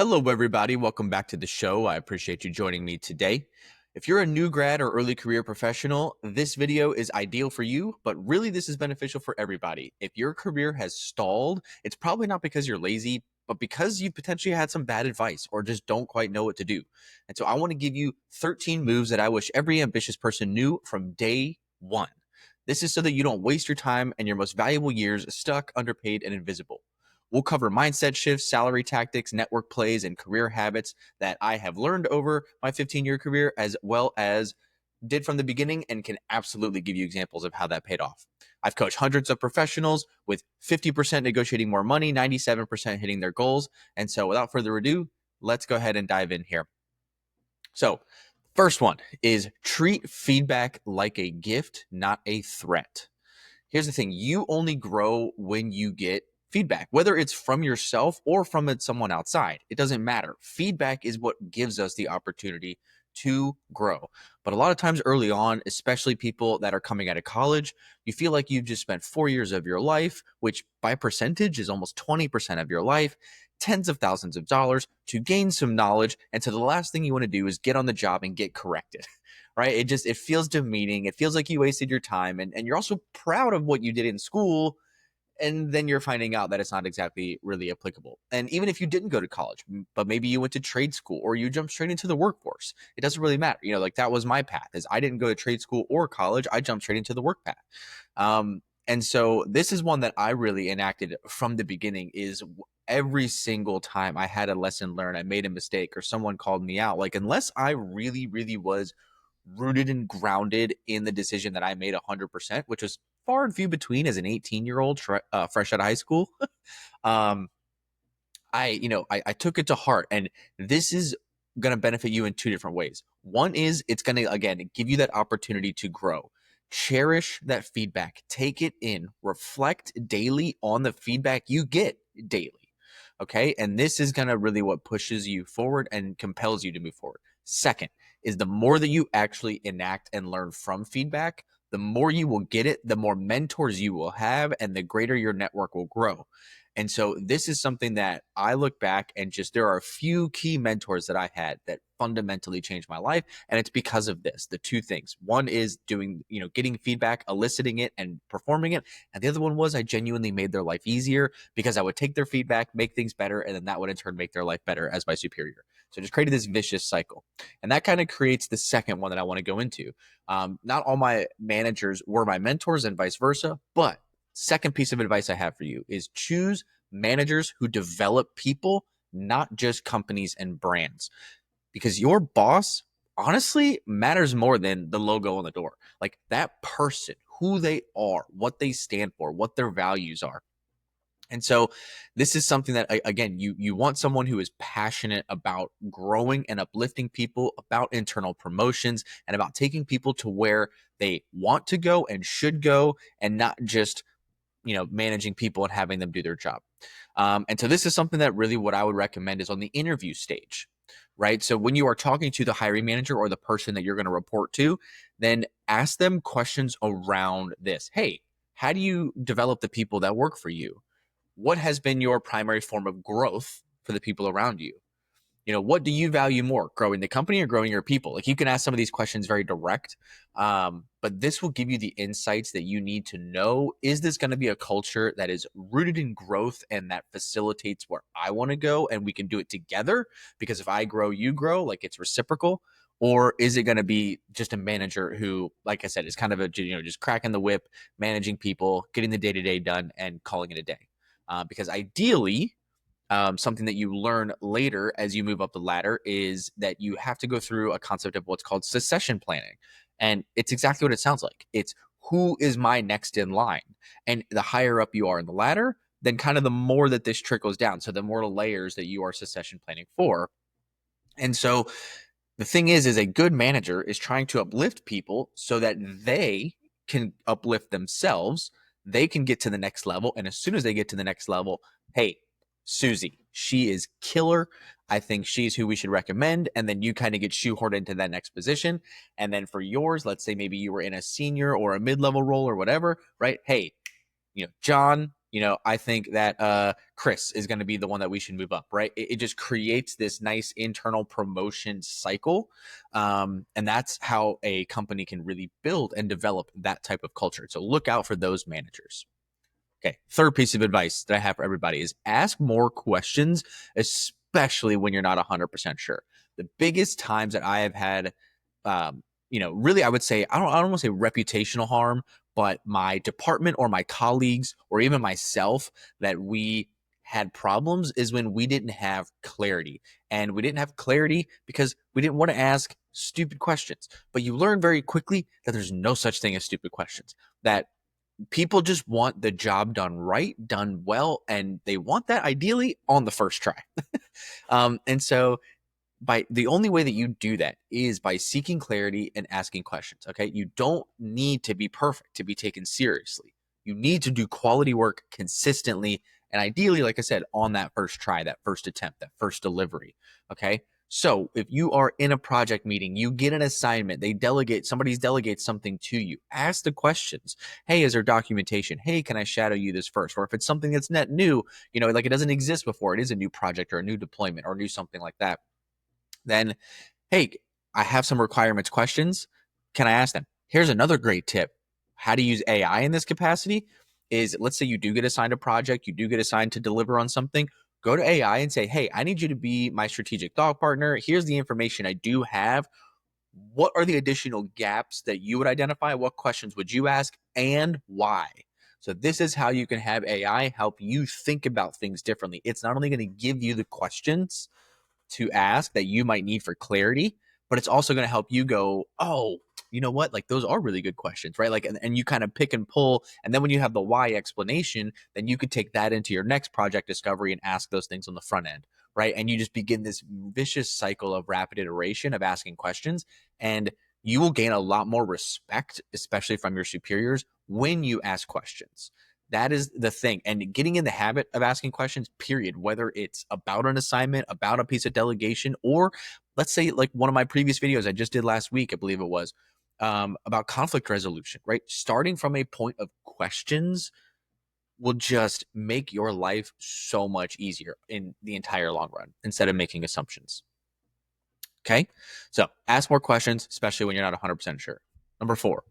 Hello, everybody. Welcome back to the show. I appreciate you joining me today. If you're a new grad or early career professional, this video is ideal for you, but really this is beneficial for everybody. If your career has stalled, it's probably not because you're lazy, but because you potentially had some bad advice or just don't quite know what to do. And so I want to give you 13 moves that I wish every ambitious person knew from day one. This is so that you don't waste your time and your most valuable years stuck, underpaid, and invisible. We'll cover mindset shifts, salary tactics, network plays, and career habits that I have learned over my 15-year career, as well as did from the beginning, and can absolutely give you examples of how that paid off. I've coached hundreds of professionals with 50% negotiating more money, 97% hitting their goals. And so without further ado, let's go ahead and dive in here. So first one is treat feedback like a gift, not a threat. Here's the thing. You only grow when you get feedback, whether it's from yourself or from someone outside. It doesn't matter. Feedback is what gives us the opportunity to grow. But a lot of times early on, especially people that are coming out of college, you feel like you've just spent 4 years of your life, which by percentage is almost 20% of your life, tens of thousands of dollars to gain some knowledge. And so the last thing you want to do is get on the job and get corrected. Right? It feels demeaning. It feels like you wasted your time, and you're also proud of what you did in school, and then you're finding out that it's not exactly really applicable. And even if you didn't go to college, but maybe you went to trade school or you jumped straight into the workforce, it doesn't really matter. Like that was my path. Is I didn't go to trade school or college. I jumped straight into the work path. And so this is one that I really enacted from the beginning. Is every single time I had a lesson learned, I made a mistake or someone called me out, like unless I really, really was rooted and grounded in the decision that I made 100%, which was far and few between as an 18-year-old fresh out of high school. um, I took it to heart, and this is going to benefit you in two different ways. One is it's going to, again, give you that opportunity to grow. Cherish that feedback, take it in, reflect daily on the feedback you get daily. Okay. And this is going to really what pushes you forward and compels you to move forward. Second is the more that you actually enact and learn from feedback, the more you will get it, the more mentors you will have, and the greater your network will grow. And so this is something that I look back and just there are a few key mentors that I had that fundamentally changed my life. And it's because of this, the two things. One is doing, getting feedback, eliciting it and performing it. And the other one was I genuinely made their life easier because I would take their feedback, make things better, and then that would in turn make their life better as my superior. So just created this vicious cycle. And that kind of creates the second one that I want to go into. Not all my managers were my mentors and vice versa, but second piece of advice I have for you is choose managers who develop people, not just companies and brands, because your boss honestly matters more than the logo on the door. Like that person, who they are, what they stand for, what their values are. And so this is something that, again, you want someone who is passionate about growing and uplifting people, about internal promotions, and about taking people to where they want to go and should go, and not just managing people and having them do their job. And so this is something that really what I would recommend is on the interview stage, right? So when you are talking to the hiring manager or the person that you're going to report to, then ask them questions around this. Hey, how do you develop the people that work for you? What has been your primary form of growth for the people around you? What do you value more, growing the company or growing your people? Like you can ask some of these questions very direct, but this will give you the insights that you need to know. Is this going to be a culture that is rooted in growth and that facilitates where I want to go and we can do it together? Because if I grow, you grow, like it's reciprocal. Or is it going to be just a manager who, like I said, is kind of just cracking the whip, managing people, getting the day-to-day done and calling it a day? Because ideally, something that you learn later as you move up the ladder is that you have to go through a concept of what's called succession planning. And it's exactly what it sounds like. It's who is my next in line? And the higher up you are in the ladder, then kind of the more that this trickles down. So the more layers that you are succession planning for. And so the thing is a good manager is trying to uplift people so that they can uplift themselves. They can get to the next level. And as soon as they get to the next level, hey, Susie, she is killer. I think she's who we should recommend. And then you kind of get shoehorned into that next position. And then for yours, let's say maybe you were in a senior or a mid-level role or whatever, right? Hey, John, I think that Chris is going to be the one that we should move up, right? It just creates this nice internal promotion cycle. And that's how a company can really build and develop that type of culture. So look out for those managers. Okay, third piece of advice that I have for everybody is ask more questions, especially when you're not 100% sure. The biggest times that I have had, really, I would say, I don't want to say reputational harm, but my department or my colleagues or even myself, that we had problems is when we didn't have clarity. And we didn't have clarity because we didn't want to ask stupid questions. But you learn very quickly that there's no such thing as stupid questions, that people just want the job done right, done well, and they want that ideally on the first try. And so by the only way that you do that is by seeking clarity and asking questions. Okay. You don't need to be perfect to be taken seriously. You need to do quality work consistently. And ideally, like I said, on that first try, that first attempt, that first delivery. Okay. So if you are in a project meeting, you get an assignment, somebody delegates something to you, ask the questions. Hey, is there documentation? Hey, can I shadow you this first? Or if it's something that's net new, like it doesn't exist before, it is a new project or a new deployment or new something like that, then, hey, I have some requirements questions. Can I ask them? Here's another great tip. How to use AI in this capacity is, let's say you do get assigned a project, you do get assigned to deliver on something, go to AI and say, hey, I need you to be my strategic thought partner. Here's the information I do have. What are the additional gaps that you would identify? What questions would you ask and why? So this is how you can have AI help you think about things differently. It's not only going to give you the questions to ask that you might need for clarity, but it's also going to help you go, oh, you know what? Like those are really good questions, right? Like, and you kind of pick and pull. And then when you have the why explanation, then you could take that into your next project discovery and ask those things on the front end, right? And you just begin this vicious cycle of rapid iteration of asking questions. And you will gain a lot more respect, especially from your superiors, when you ask questions. That is the thing. And getting in the habit of asking questions, period, whether it's about an assignment, about a piece of delegation, or let's say like one of my previous videos I just did last week, I believe it was, about conflict resolution, right? Starting from a point of questions will just make your life so much easier in the entire long run instead of making assumptions. Okay. So ask more questions, especially when you're not 100% sure. Number 4,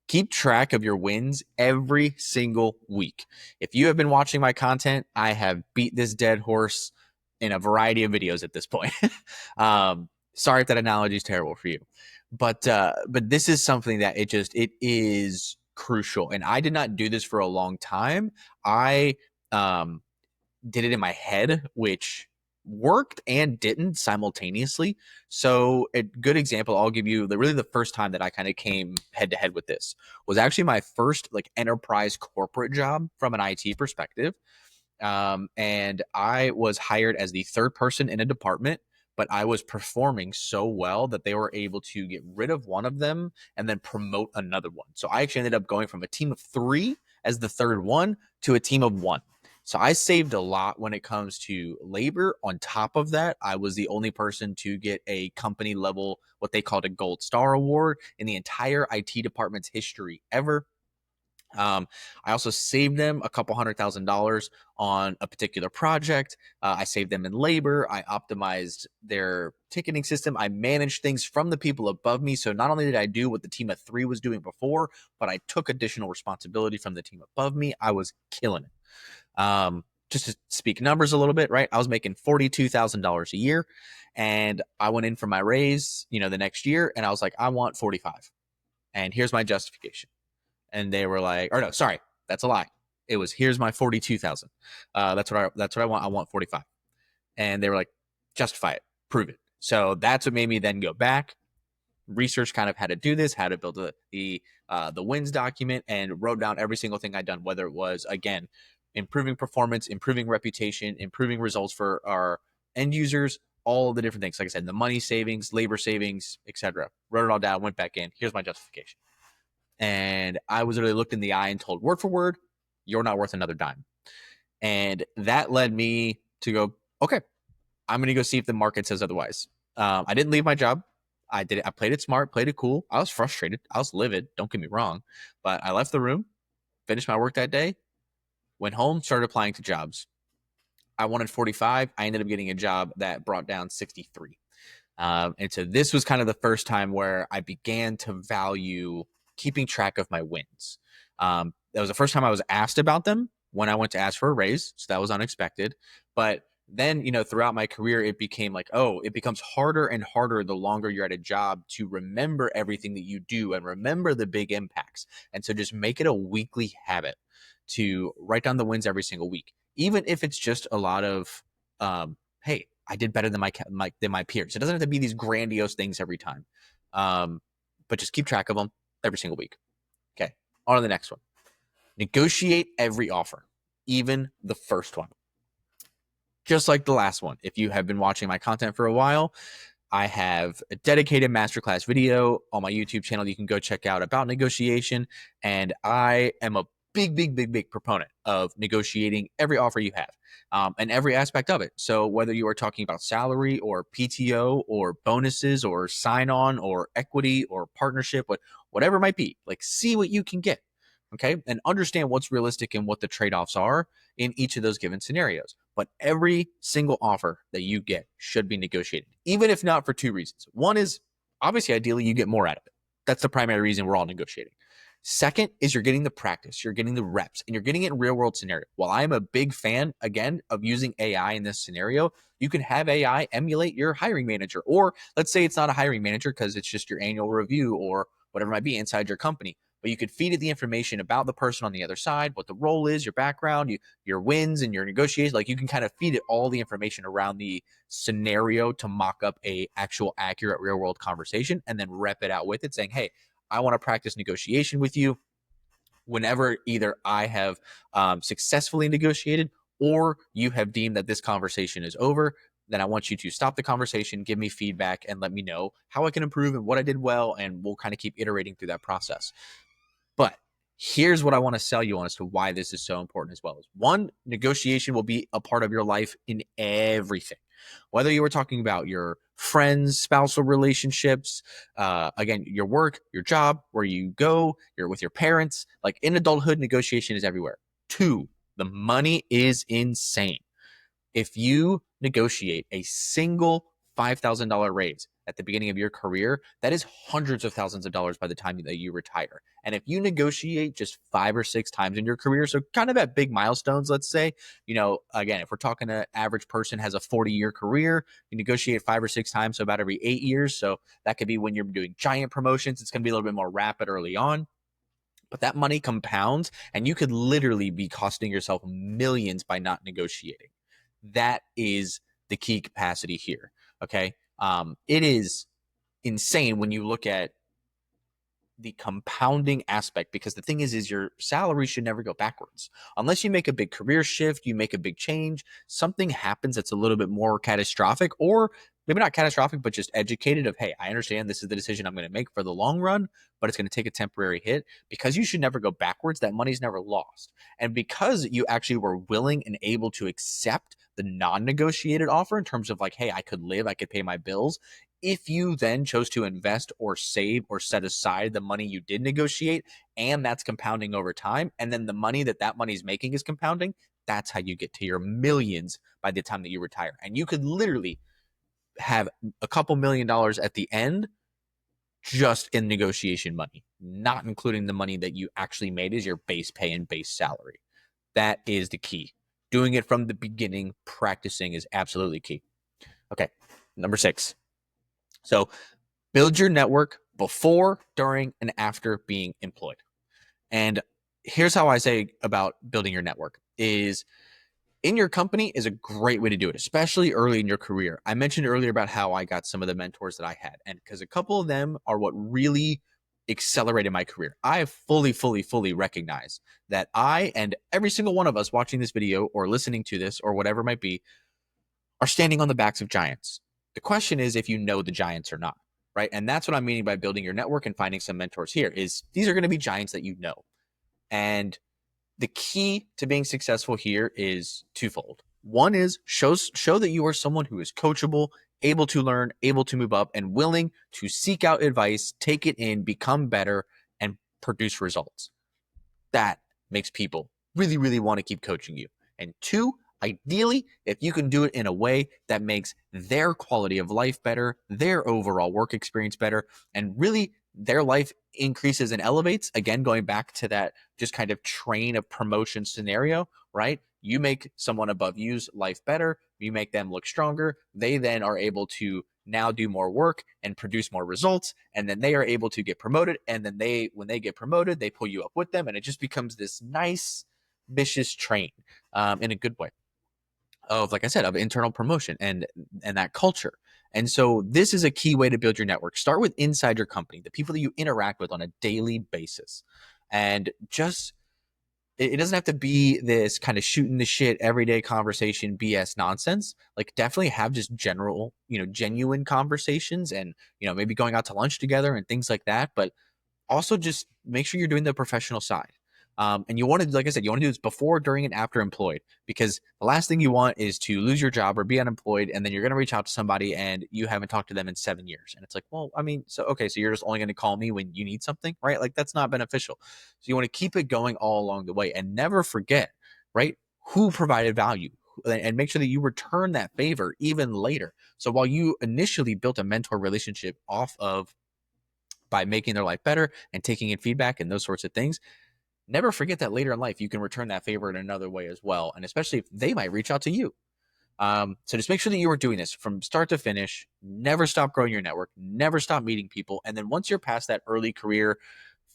keep track of your wins every single week. If you have been watching my content, I have beat this dead horse in a variety of videos at this point. Sorry if that analogy is terrible for you, but this is something that it is crucial. And I did not do this for a long time. I did it in my head, which worked and didn't simultaneously. So a good example I'll give you, really the first time that I kind of came head to head with this was actually my first like enterprise corporate job from an IT perspective. And I was hired as the third person in a department, but I was performing so well that they were able to get rid of one of them and then promote another one. So I actually ended up going from a team of 3 as the third one to a team of 1. So I saved a lot when it comes to labor. On top of that, I was the only person to get a company level, what they called a gold star award in the entire IT department's history ever. I also saved them a couple $100,000 on a particular project. I saved them in labor. I optimized their ticketing system. I managed things from the people above me. So not only did I do what the team of 3 was doing before, but I took additional responsibility from the team above me. I was killing it. Just to speak numbers a little bit, right? I was making $42,000 a year, and I went in for my raise, the next year, and I was like, I want 45. And here's my justification. And they were like, or no, sorry, that's a lie. It was, here's my 42,000. That's what I want. I want 45. And they were like, justify it, prove it. So that's what made me then go back, research kind of how to do this, how to build the wins document, and wrote down every single thing I'd done, whether it was, again, improving performance, improving reputation, improving results for our end users, all the different things. Like I said, the money savings, labor savings, etc. Wrote it all down, went back in. Here's my justification. And I was literally looked in the eye and told word for word, you're not worth another dime. And that led me to go, okay, I'm going to go see if the market says otherwise. I didn't leave my job. I did it. I played it smart, played it cool. I was frustrated. I was livid. Don't get me wrong. But I left the room, finished my work that day, Went home, started applying to jobs. I wanted 45. I ended up getting a job that brought down 63. And so this was kind of the first time where I began to value keeping track of my wins. That was the first time I was asked about them when I went to ask for a raise. So that was unexpected. But then, throughout my career, it became like, oh, it becomes harder and harder the longer you're at a job to remember everything that you do and remember the big impacts. And so just make it a weekly habit to write down the wins every single week, even if it's just a lot of, hey, I did better than my peers. It doesn't have to be these grandiose things every time, but just keep track of them every single week. Okay, on to the next one. Negotiate every offer, even the first one. Just like the last one. If you have been watching my content for a while, I have a dedicated masterclass video on my YouTube channel you can go check out about negotiation. And I am a big proponent of negotiating every offer you have, and every aspect of it. So whether you are talking about salary or PTO or bonuses or sign-on or equity or partnership, whatever it might be, like see what you can get. Okay. And understand what's realistic and what the trade-offs are in each of those given scenarios. But every single offer that you get should be negotiated, even if not for two reasons. One is obviously, ideally, you get more out of it. That's the primary reason we're all negotiating. Second is you're getting the practice, you're getting the reps, and you're getting it in real world scenario. While I am a big fan, again, of using AI in this scenario, you can have AI emulate your hiring manager. Or let's say it's not a hiring manager because it's just your annual review or whatever it might be inside your company. But you could feed it the information about the person on the other side, what the role is, your background, your wins, and your negotiations. Like you can kind of feed it all the information around the scenario to mock up a actual accurate real world conversation, and then rep it out with it, saying, "Hey, I want to practice negotiation with you. Whenever either I have successfully negotiated or you have deemed that this conversation is over, then I want you to stop the conversation, give me feedback, and let me know how I can improve and what I did well, and we'll kind of keep iterating through that process." But here's what I want to sell you on as to why this is so important as well. One, negotiation will be a part of your life in everything. Whether you were talking about your friends, spousal relationships, again, your work, your job, where you go, you're with your parents, like in adulthood, negotiation is everywhere. Two, the money is insane. If you negotiate a single $5,000 raise at the beginning of your career, that is hundreds of thousands of dollars by the time that you retire. And if you negotiate just 5 or 6 times in your career, so kind of at big milestones, let's say, again, if we're talking an average person has a 40-year career, you negotiate 5 or 6 times, so about every 8 years. So that could be when you're doing giant promotions. It's going to be a little bit more rapid early on. But that money compounds, and you could literally be costing yourself millions by not negotiating. That is the key capacity here. Okay. It is insane when you look at the compounding aspect, because the thing is your salary should never go backwards unless you make a big career shift, you make a big change, something happens that's a little bit more catastrophic, or maybe not catastrophic, but just educated of, hey, I understand this is the decision I'm going to make for the long run, but it's going to take a temporary hit. Because you should never go backwards, that money's never lost. And because you actually were willing and able to accept the non-negotiated offer in terms of like, hey, I could live, I could pay my bills, if you then chose to invest or save or set aside the money you did negotiate, and that's compounding over time, and then the money that money's making is compounding, that's how you get to your millions by the time that you retire. And you could literally have a couple $1,000,000 at the end just in negotiation money, not including the money that you actually made as your base pay and base salary. That is the key. Doing it from the beginning, practicing is absolutely key. Okay, number 6. So build your network before, during, and after being employed. And here's how I say about building your network is in your company is a great way to do it, especially early in your career. I mentioned earlier about how I got some of the mentors that I had, and because a couple of them are what really accelerated my career. I fully recognize that I and every single one of us watching this video or listening to this or whatever it might be are standing on the backs of giants. The question is if you know the giants or not, right? And that's what I'm meaning by building your network and finding some mentors here is these are going to be giants that you know. And the key to being successful here is twofold. One is show that you are someone who is coachable, able to learn, able to move up, and willing to seek out advice, take it in, become better, and produce results. That makes people really, really want to keep coaching you. And two, ideally, if you can do it in a way that makes their quality of life better, their overall work experience better, and really their life increases and elevates. Again, going back to that just kind of train of promotion scenario, right? You make someone above you's life better, you make them look stronger. They then are able to now do more work and produce more results, and then they are able to get promoted. And then when they get promoted, they pull you up with them, and it just becomes this nice vicious train, in a good way, of, like I said, of internal promotion and that culture. And so this is a key way to build your network. Start with inside your company, the people that you interact with on a daily basis, and just it doesn't have to be this kind of shooting the shit everyday conversation BS nonsense. Like, definitely have just general, genuine conversations, and maybe going out to lunch together and things like that. But also just make sure you're doing the professional side. And you want to, like I said, you want to do this before, during, and after employed, because the last thing you want is to lose your job or be unemployed, and then you're going to reach out to somebody and you haven't talked to them in 7 years. And it's like, well, I mean, so, okay, so you're just only going to call me when you need something, right? Like, that's not beneficial. So you want to keep it going all along the way, and never forget, right, who provided value, and make sure that you return that favor even later. So while you initially built a mentor relationship off of by making their life better and taking in feedback and those sorts of things, never forget that later in life you can return that favor in another way as well. And especially if they might reach out to you. So just make sure that you are doing this from start to finish. Never stop growing your network. Never stop meeting people. And then once you're past that early career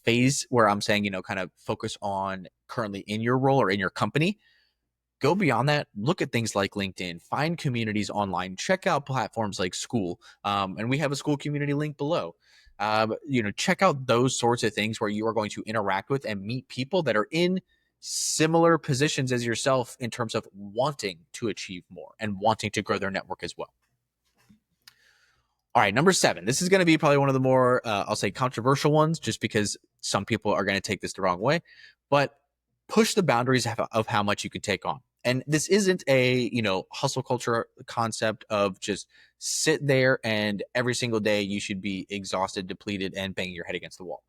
phase where I'm saying, kind of focus on currently in your role or in your company, go beyond that. Look at things like LinkedIn, find communities online, check out platforms like School. And we have a School community link below. Check out those sorts of things where you are going to interact with and meet people that are in similar positions as yourself in terms of wanting to achieve more and wanting to grow their network as well. All right, number 7. This is going to be probably one of the more, I'll say, controversial ones, just because some people are going to take this the wrong way. But push the boundaries of how much you can take on. And this isn't a, hustle culture concept of just sit there and every single day you should be exhausted, depleted, and banging your head against the wall.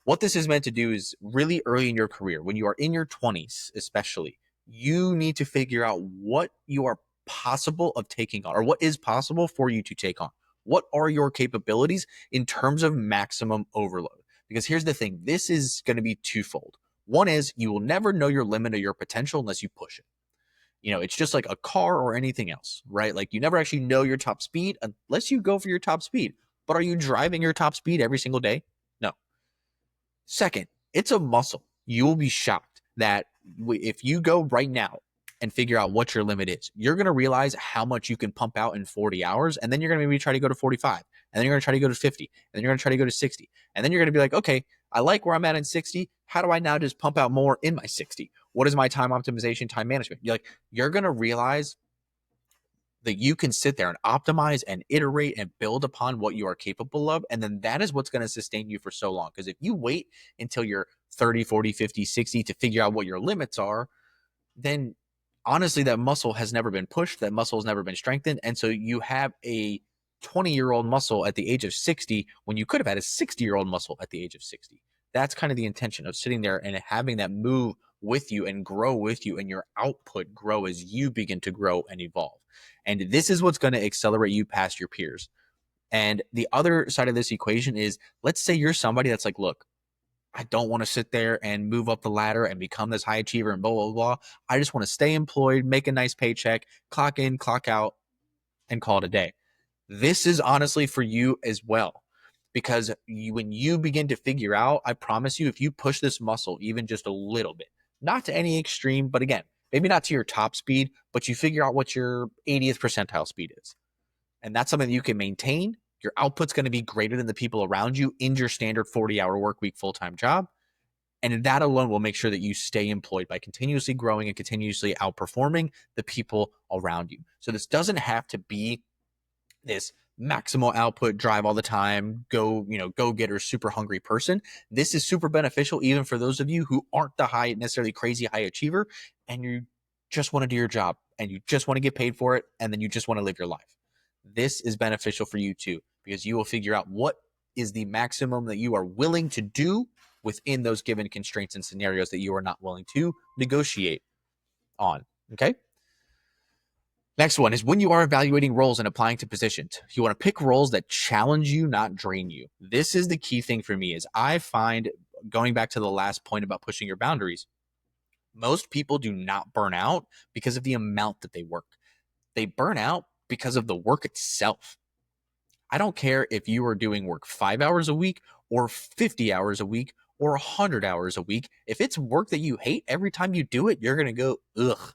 What this is meant to do is really early in your career, when you are in your 20s especially, you need to figure out what you are possible of taking on, or what is possible for you to take on. What are your capabilities in terms of maximum overload? Because here's the thing, this is going to be twofold. One is you will never know your limit or your potential unless you push it. It's just like a car or anything else, right? Like, you never actually know your top speed unless you go for your top speed. But are you driving your top speed every single day? No. Second, it's a muscle. You will be shocked that if you go right now and figure out what your limit is, you're going to realize how much you can pump out in 40 hours. And then you're going to maybe try to go to 45. And then you're going to try to go to 50. And then you're going to try to go to 60. And then you're going to be like, okay, I like where I'm at in 60. How do I now just pump out more in my 60? What is my time optimization, time management? You're going to realize that you can sit there and optimize and iterate and build upon what you are capable of. And then that is what's going to sustain you for so long. Because if you wait until you're 30, 40, 50, 60 to figure out what your limits are, then honestly, that muscle has never been pushed. That muscle has never been strengthened. And so you have a 20-year-old muscle at the age of 60 when you could have had a 60-year-old muscle at the age of 60. That's kind of the intention of sitting there and having that move with you and grow with you, and your output grow as you begin to grow and evolve. And this is what's going to accelerate you past your peers. And the other side of this equation is, let's say you're somebody that's like, look, I don't want to sit there and move up the ladder and become this high achiever and blah, blah, blah. I just want to stay employed, make a nice paycheck, clock in, clock out, and call it a day. This is honestly for you as well. Because when you begin to figure out, I promise you, if you push this muscle even just a little bit, not to any extreme, but again, maybe not to your top speed, but you figure out what your 80th percentile speed is. And that's something that you can maintain. Your output's going to be greater than the people around you in your standard 40-hour work week full-time job. And that alone will make sure that you stay employed by continuously growing and continuously outperforming the people around you. So this doesn't have to be this maximal output drive all the time, go getter, super hungry person. This is super beneficial even for those of you who aren't the necessarily crazy high achiever, and you just want to do your job and you just want to get paid for it, and then you just want to live your life. This is beneficial for you too, because you will figure out what is the maximum that you are willing to do within those given constraints and scenarios that you are not willing to negotiate on. Okay. Next one is when you are evaluating roles and applying to positions, you want to pick roles that challenge you, not drain you. This is the key thing for me is I find, going back to the last point about pushing your boundaries, most people do not burn out because of the amount that they work. They burn out because of the work itself. I don't care if you are doing work 5 hours a week or 50 hours a week or 100 hours a week. If it's work that you hate, every time you do it, you're going to go, ugh.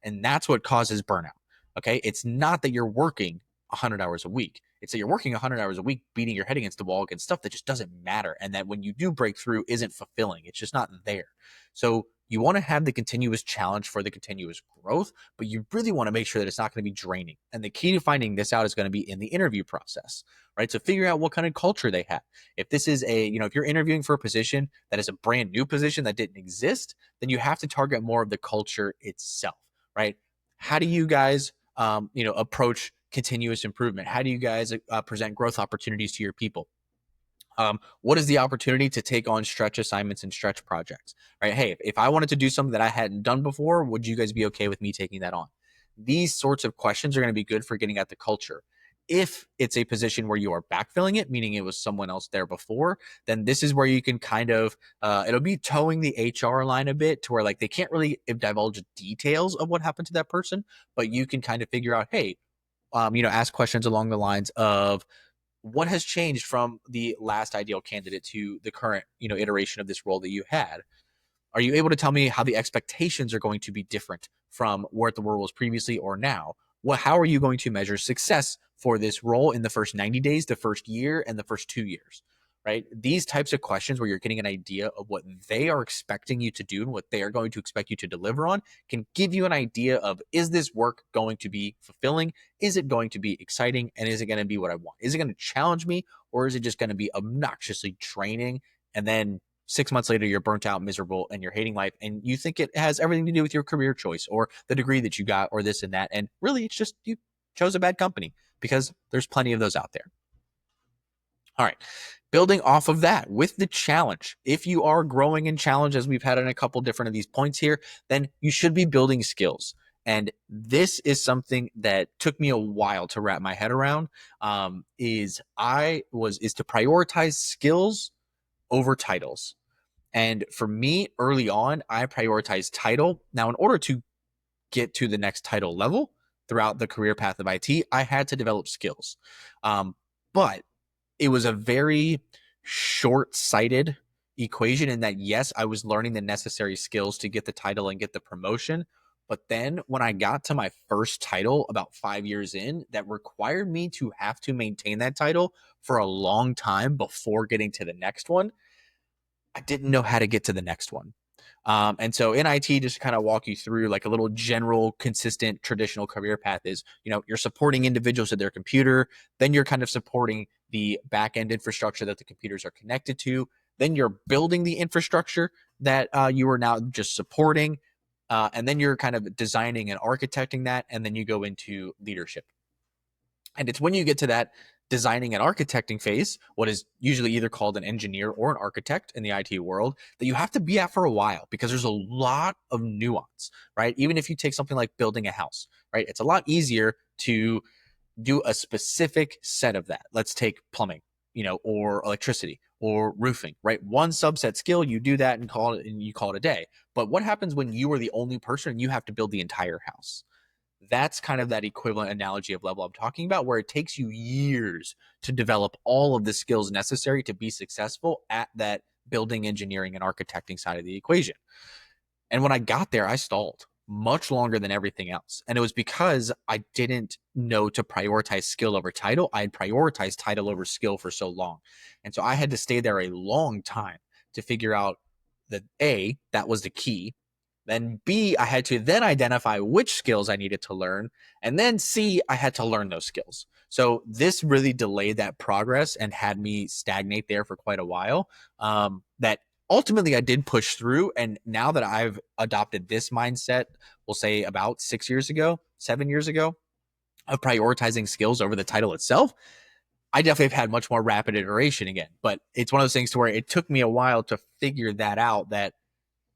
And that's what causes burnout. Okay. It's not that you're working 100 hours a week. It's that you're working 100 hours a week, beating your head against the wall against stuff that just doesn't matter. And that when you do break through isn't fulfilling. It's just not there. So you want to have the continuous challenge for the continuous growth, but you really want to make sure that it's not going to be draining. And the key to finding this out is going to be in the interview process, right? So figure out what kind of culture they have. If this is if you're interviewing for a position that is a brand new position that didn't exist, then you have to target more of the culture itself, right? How do you guys, approach continuous improvement? How do you guys present growth opportunities to your people? What is the opportunity to take on stretch assignments and stretch projects, right? Hey, if I wanted to do something that I hadn't done before, would you guys be okay with me taking that on? These sorts of questions are going to be good for getting at the culture. If it's a position where you are backfilling it, meaning it was someone else there before, then this is where you can kind of, it'll be towing the HR line a bit to where like they can't really divulge details of what happened to that person, but you can kind of figure out, hey, ask questions along the lines of, what has changed from the last ideal candidate to the current, iteration of this role that you had? Are you able to tell me how the expectations are going to be different from where the role was previously or now? How are you going to measure success for this role in the first 90 days, the first year, and the first 2 years? Right? These types of questions where you're getting an idea of what they are expecting you to do and what they are going to expect you to deliver on can give you an idea of, is this work going to be fulfilling? Is it going to be exciting? And is it going to be what I want? Is it going to challenge me, or is it just going to be obnoxiously draining? And then 6 months later, you're burnt out, miserable, and you're hating life. And you think it has everything to do with your career choice or the degree that you got or this and that. And really, it's just you chose a bad company, because there's plenty of those out there. All right. Building off of that with the challenge. If you are growing in challenge, as we've had in a couple different of these points here, then you should be building skills. And this is something that took me a while to wrap my head around, is to prioritize skills over titles. And for me, early on, I prioritized title. Now, in order to get to the next title level throughout the career path of IT, I had to develop skills. But it was a very short-sighted equation in that, yes, I was learning the necessary skills to get the title and get the promotion. But then when I got to my first title about 5 years in, that required me to have to maintain that title for a long time before getting to the next one, I didn't know how to get to the next one. And so in IT, just to kind of walk you through like a little general, consistent, traditional career path is, you're supporting individuals at their computer. Then you're kind of supporting the back end infrastructure that the computers are connected to. Then you're building the infrastructure that you are now just supporting. And then you're kind of designing and architecting that. And then you go into leadership. And it's when you get to that designing and architecting phase, what is usually either called an engineer or an architect in the IT world, that you have to be at for a while, because there's a lot of nuance, right? Even if you take something like building a house, right? It's a lot easier to do a specific set of that. Let's take plumbing, or electricity or roofing, right? One subset skill, you do that and you call it a day. But what happens when you are the only person and you have to build the entire house? That's kind of that equivalent analogy of level I'm talking about, where it takes you years to develop all of the skills necessary to be successful at that building, engineering, and architecting side of the equation. And when I got there, I stalled much longer than everything else. And it was because I didn't know to prioritize skill over title. I had prioritized title over skill for so long. And so I had to stay there a long time to figure out that A, that was the key. Then B, I had to then identify which skills I needed to learn. And then C, I had to learn those skills. So this really delayed that progress and had me stagnate there for quite a while. That ultimately I did push through. And now that I've adopted this mindset, we'll say about 7 years ago, of prioritizing skills over the title itself, I definitely have had much more rapid iteration again, but it's one of those things to where it took me a while to figure that out, that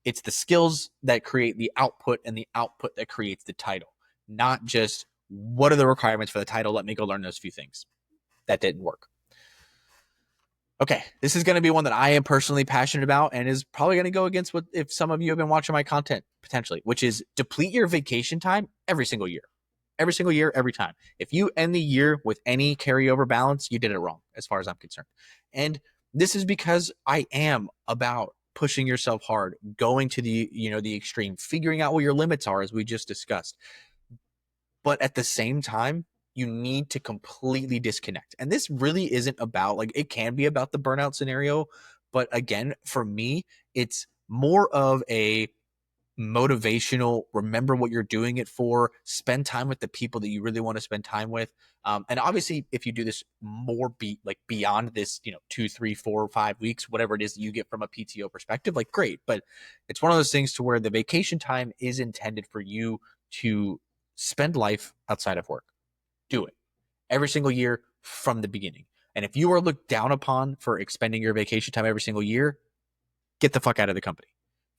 it's the skills that create the output and the output that creates the title, not just what are the requirements for the title. Let me go learn those few things. That didn't work. Okay, this is going to be one that I am personally passionate about and is probably going to go against what if some of you have been watching my content potentially, which is deplete your vacation time every single year. Every single year, every time. If you end the year with any carryover balance, you did it wrong as far as I'm concerned. And this is because I am about pushing yourself hard, going to the extreme, figuring out what your limits are as we just discussed. But at the same time, you need to completely disconnect. And this really isn't about, like, it can be about the burnout scenario, but again, for me, it's more of a motivational, remember what you're doing it for, spend time with the people that you really want to spend time with. And obviously, if you do this more beyond this, 2, 3, 4, 5 weeks, whatever it is that you get from a PTO perspective, like, great. But it's one of those things to where the vacation time is intended for you to spend life outside of work. Do it every single year from the beginning. And if you are looked down upon for expending your vacation time every single year, get the fuck out of the company.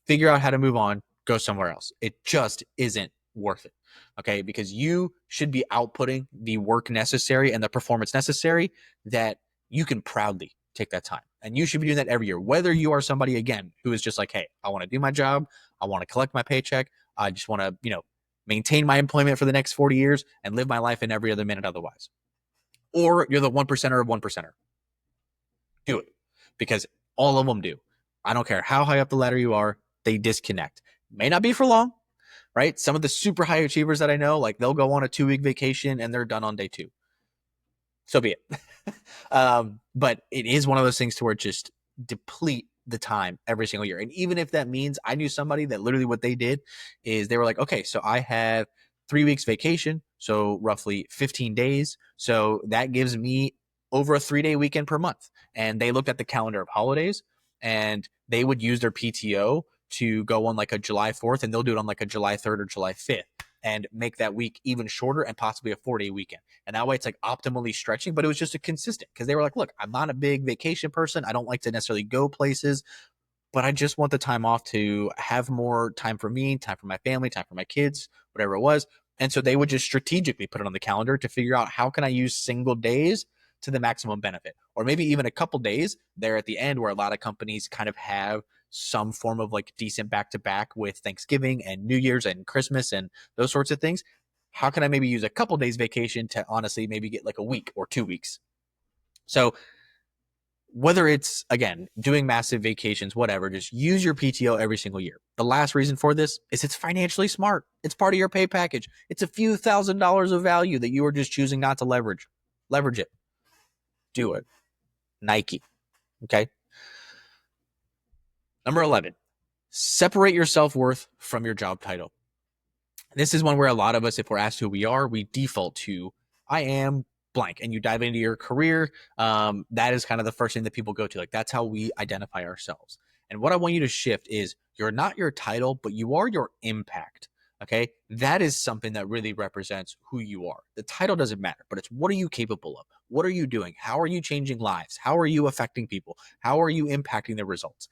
Figure out how to move on, go somewhere else. It just isn't worth it. Okay. Because you should be outputting the work necessary and the performance necessary that you can proudly take that time. And you should be doing that every year, whether you are somebody, again, who is just like, hey, I want to do my job. I want to collect my paycheck. I just want to, maintain my employment for the next 40 years and live my life in every other minute otherwise. Or you're the 1%er of 1%er. Do it, because all of them do. I don't care how high up the ladder you are, they disconnect. May not be for long, right? Some of the super high achievers that I know, like, they'll go on a 2-week vacation and they're done on day 2. So be it. But it is one of those things to where just deplete the time every single year. And even if that means, I knew somebody that literally what they did is they were like, okay, so I have 3 weeks vacation, so roughly 15 days. So that gives me over a 3-day weekend per month. And they looked at the calendar of holidays and they would use their PTO to go on like a July 4th, and they'll do it on like a July 3rd or July 5th and make that week even shorter and possibly a 4-day weekend. And that way it's like optimally stretching, but it was just a consistent, because they were like, look, I'm not a big vacation person. I don't like to necessarily go places, but I just want the time off to have more time for me, time for my family, time for my kids, whatever it was. And so they would just strategically put it on the calendar to figure out, how can I use single days to the maximum benefit? Or maybe even a couple days there at the end, where a lot of companies kind of have some form of like decent back-to-back with Thanksgiving and New Year's and Christmas and those sorts of things. How can I maybe use a couple days vacation to honestly maybe get like a week or 2 weeks? So whether it's, again, doing massive vacations, whatever, just use your PTO every single year. The last reason for this is it's financially smart. It's part of your pay package. It's a few $1,000s of value that you are just choosing not to leverage. Leverage it. Do it. Nike. Okay. Number 11, separate your self-worth from your job title. This is one where a lot of us, if we're asked who we are, we default to, I am blank, and you dive into your career. That is kind of the first thing that people go to. Like, that's how we identify ourselves. And what I want you to shift is, you're not your title, but you are your impact. Okay. That is something that really represents who you are. The title doesn't matter, but it's, what are you capable of? What are you doing? How are you changing lives? How are you affecting people? How are you impacting the results?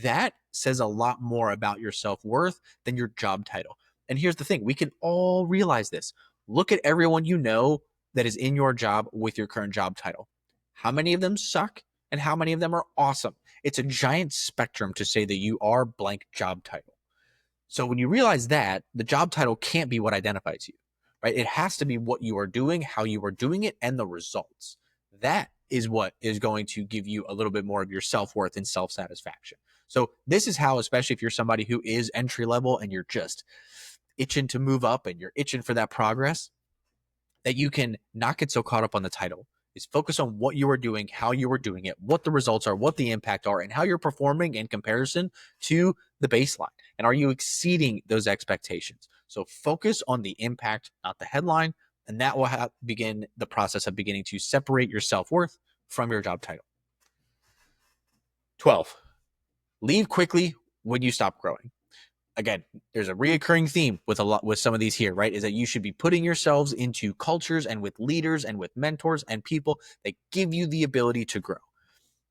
That says a lot more about your self-worth than your job title. And here's the thing, we can all realize this. Look at everyone you know that is in your job with your current job title. How many of them suck and how many of them are awesome? It's a giant spectrum to say that you are blank job title. So when you realize that, the job title can't be what identifies you, right? It has to be what you are doing, how you are doing it, and the results. That is what is going to give you a little bit more of your self-worth and self-satisfaction. So this is how, especially if you're somebody who is entry level and you're just itching to move up and you're itching for that progress, that you can not get so caught up on the title, is focus on what you are doing, how you are doing it, what the results are, what the impact are, and how you're performing in comparison to the baseline. And are you exceeding those expectations? So focus on the impact, not the headline, and that will begin the process of beginning to separate your self-worth from your job title. 12, leave quickly when you stop growing. again, there's a reoccurring theme with some of these here, right? Is that you should be putting yourselves into cultures and with leaders and with mentors and people that give you the ability to grow.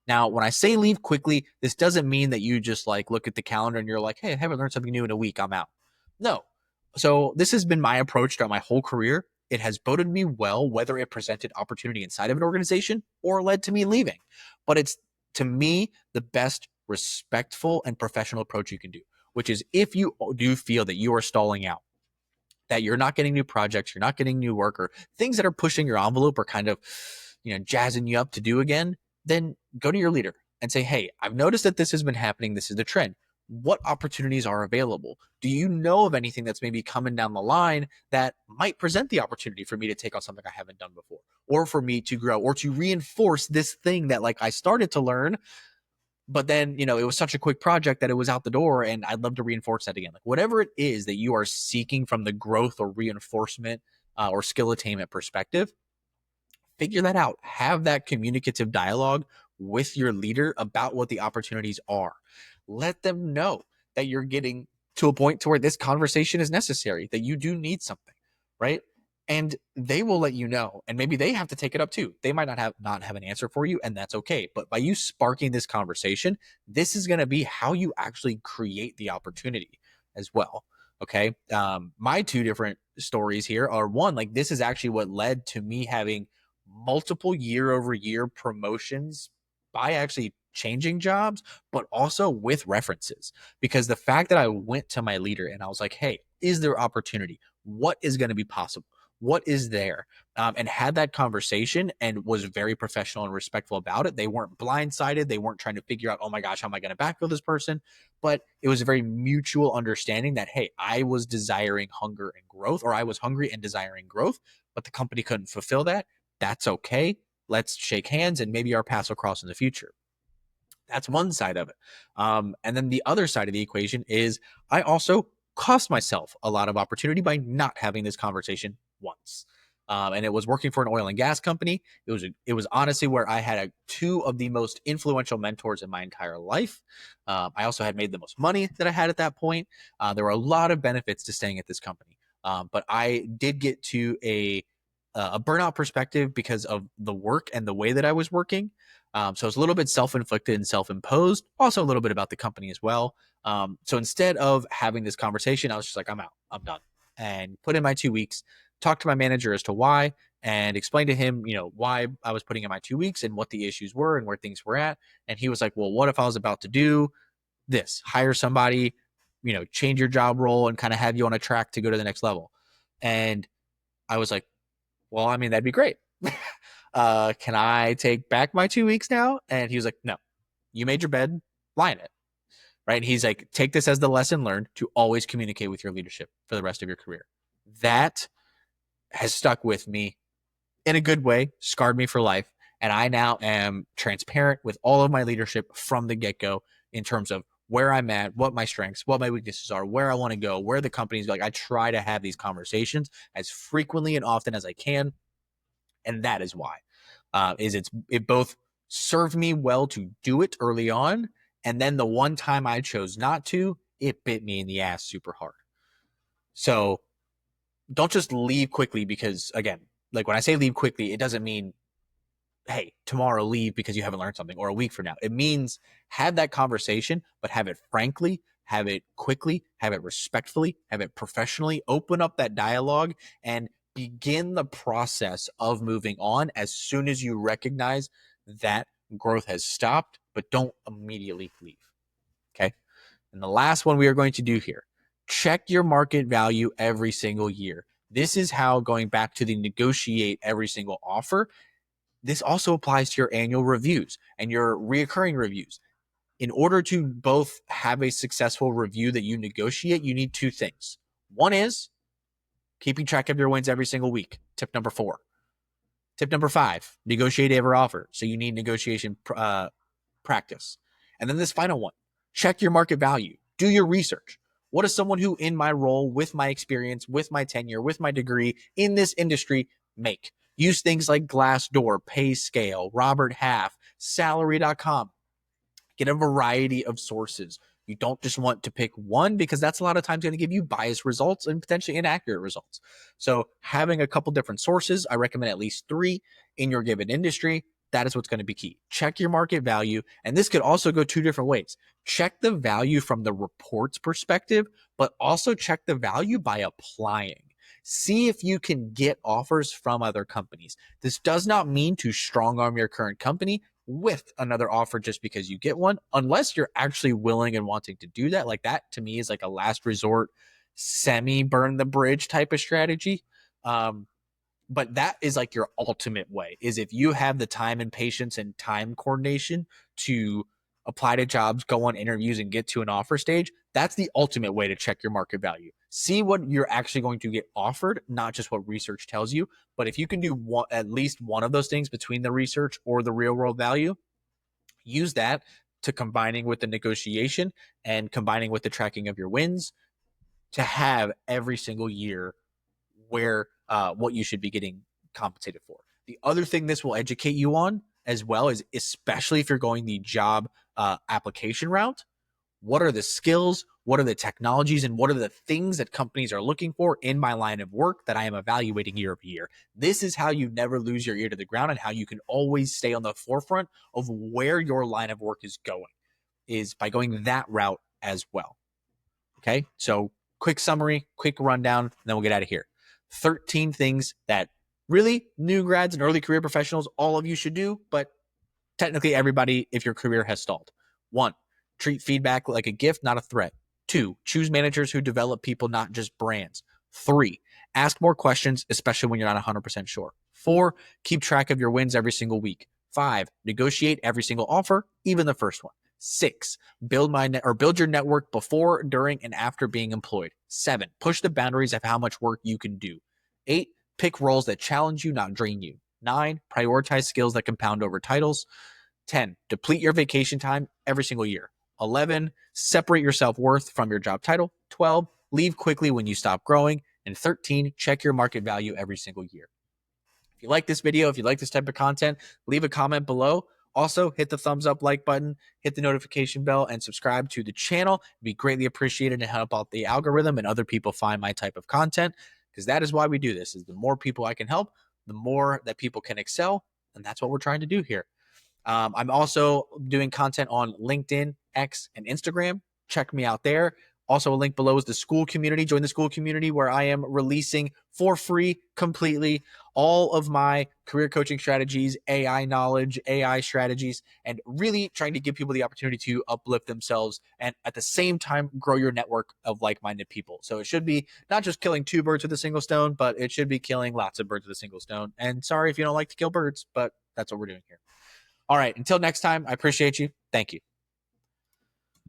Now, when I say leave quickly, this doesn't mean that you just like look at the calendar and you're like, hey, I haven't learned something new in a week, I'm out. No. So this has been my approach throughout my whole career. It has boded me well, whether it presented opportunity inside of an organization or led to me leaving. But it's, to me, the best respectful and professional approach you can do, which is if you do feel that you are stalling out, that you're not getting new projects, you're not getting new work, or things that are pushing your envelope or kind of, jazzing you up to do again, then go to your leader and say, hey, I've noticed that this has been happening. This is the trend. What opportunities are available? Do you know of anything that's maybe coming down the line that might present the opportunity for me to take on something I haven't done before, or for me to grow, or to reinforce this thing that like I started to learn, but then, it was such a quick project that it was out the door, and I'd love to reinforce that again. Like whatever it is that you are seeking from the growth or reinforcement or skill attainment perspective, figure that out. Have that communicative dialogue with your leader about what the opportunities are. Let them know that you're getting to a point to where this conversation is necessary, that you do need something, right? And they will let you know, and maybe they have to take it up too. They might not have an answer for you, and that's okay. But by you sparking this conversation, this is going to be how you actually create the opportunity as well. Okay. My two different stories here are, one, like this is actually what led to me having multiple year over year promotions by actually changing jobs, but also with references. Because the fact that I went to my leader and I was like, hey, is there opportunity? What is going to be possible? What is there? And had that conversation and was very professional and respectful about it. They weren't blindsided. They weren't trying to figure out, oh my gosh, how am I going to backfill this person? But it was a very mutual understanding that, hey, I was desiring hunger and growth, or I was hungry and desiring growth, but the company couldn't fulfill that. That's okay. Let's shake hands and maybe our paths will cross in the future. That's one side of it. And then the other side of the equation is I also cost myself a lot of opportunity by not having this conversation once. And it was working for an oil and gas company. It was honestly where I had two of the most influential mentors in my entire life. I also had made the most money that I had at that point. There were a lot of benefits to staying at this company. But I did get to a burnout perspective because of the work and the way that I was working. So it's a little bit self-inflicted and self-imposed, also a little bit about the company as well. So instead of having this conversation, I was just like, I'm out, I'm done, and put in my 2 weeks, talk to my manager as to why, and explain to him, why I was putting in my 2 weeks and what the issues were and where things were at. And he was like, well, what if I was about to do this, hire somebody, change your job role and kind of have you on a track to go to the next level? And I was like, well, I mean, that'd be great. Can I take back my 2 weeks now? And he was like, no, you made your bed, lie in it. Right. And he's like, take this as the lesson learned to always communicate with your leadership for the rest of your career. That has stuck with me in a good way, scarred me for life. And I now am transparent with all of my leadership from the get-go in terms of where I'm at, what my strengths, what my weaknesses are, where I want to go, where the company's like. I try to have these conversations as frequently and often as I can. And that is why. It both served me well to do it early on, and then the one time I chose not to, it bit me in the ass super hard. So don't just leave quickly, because again, like when I say leave quickly, it doesn't mean, hey, tomorrow leave because you haven't learned something, or a week from now. It means have that conversation, but have it frankly, have it quickly, have it respectfully, have it professionally, open up that dialogue and begin the process of moving on as soon as you recognize that growth has stopped, but don't immediately leave. Okay. And the last one we are going to do here, check your market value every single year. This is how, going back to the negotiate every single offer, this also applies to your annual reviews and your reoccurring reviews. In order to both have a successful review that you negotiate, you need two things. One is keeping track of your wins every single week. Tip number 4. Tip number 5, negotiate every offer. So you need negotiation practice. And then this final one, check your market value. Do your research. What does someone who, in my role, with my experience, with my tenure, with my degree in this industry, make? Use things like Glassdoor, PayScale, Robert Half, Salary.com. Get a variety of sources. You don't just want to pick one because that's a lot of times going to give you biased results and potentially inaccurate results. So having a couple different sources, I recommend at least 3 in your given industry. That is what's going to be key. Check your market value. And this could also go 2 different ways. Check the value from the report's perspective, but also check the value by applying. See if you can get offers from other companies. This does not mean to strong arm your current company with another offer just because you get one, unless you're actually willing and wanting to do that. Like that to me is like a last resort, semi burn the bridge type of strategy. But that is like your ultimate way, is if you have the time and patience and time coordination to apply to jobs, go on interviews, and get to an offer stage. That's the ultimate way to check your market value. See what you're actually going to get offered, not just what research tells you. But if you can do at least one of those things between the research or the real world value, use that to combining with the negotiation and combining with the tracking of your wins to have every single year where what you should be getting compensated for. The other thing this will educate you on as well is, especially if you're going the job application route, what are the skills, what are the technologies, and what are the things that companies are looking for in my line of work that I am evaluating year over year. This is how you never lose your ear to the ground and how you can always stay on the forefront of where your line of work is going, is by going that route as well. Okay, so quick summary, quick rundown, and then we'll get out of here. 13 things that really new grads and early career professionals, all of you should do, but technically everybody if your career has stalled. 1, treat feedback like a gift, not a threat. 2, choose managers who develop people, not just brands. 3, ask more questions, especially when you're not 100% sure. 4, keep track of your wins every single week. 5, negotiate every single offer, even the first one. 6, build your network before, during, and after being employed. 7, push the boundaries of how much work you can do. 8, pick roles that challenge you, not drain you. 9, prioritize skills that compound over titles. 10, deplete your vacation time every single year. 11, separate your self-worth from your job title. 12, leave quickly when you stop growing. And 13, check your market value every single year. If you like this video, if you like this type of content, leave a comment below. Also, hit the thumbs up, like button, hit the notification bell, and subscribe to the channel. It'd be greatly appreciated to help out the algorithm and other people find my type of content, because that is why we do this. Is the more people I can help, the more that people can excel, and that's what we're trying to do here. I'm also doing content on LinkedIn, X, and Instagram. Check me out there. Also, a link below is the school community. Join the school community where I am releasing for free completely all of my career coaching strategies, AI knowledge, AI strategies, and really trying to give people the opportunity to uplift themselves and at the same time grow your network of like-minded people. So it should be not just killing 2 birds with a single stone, but it should be killing lots of birds with a single stone. And sorry if you don't like to kill birds, but that's what we're doing here. All right, until next time, I appreciate you. Thank you.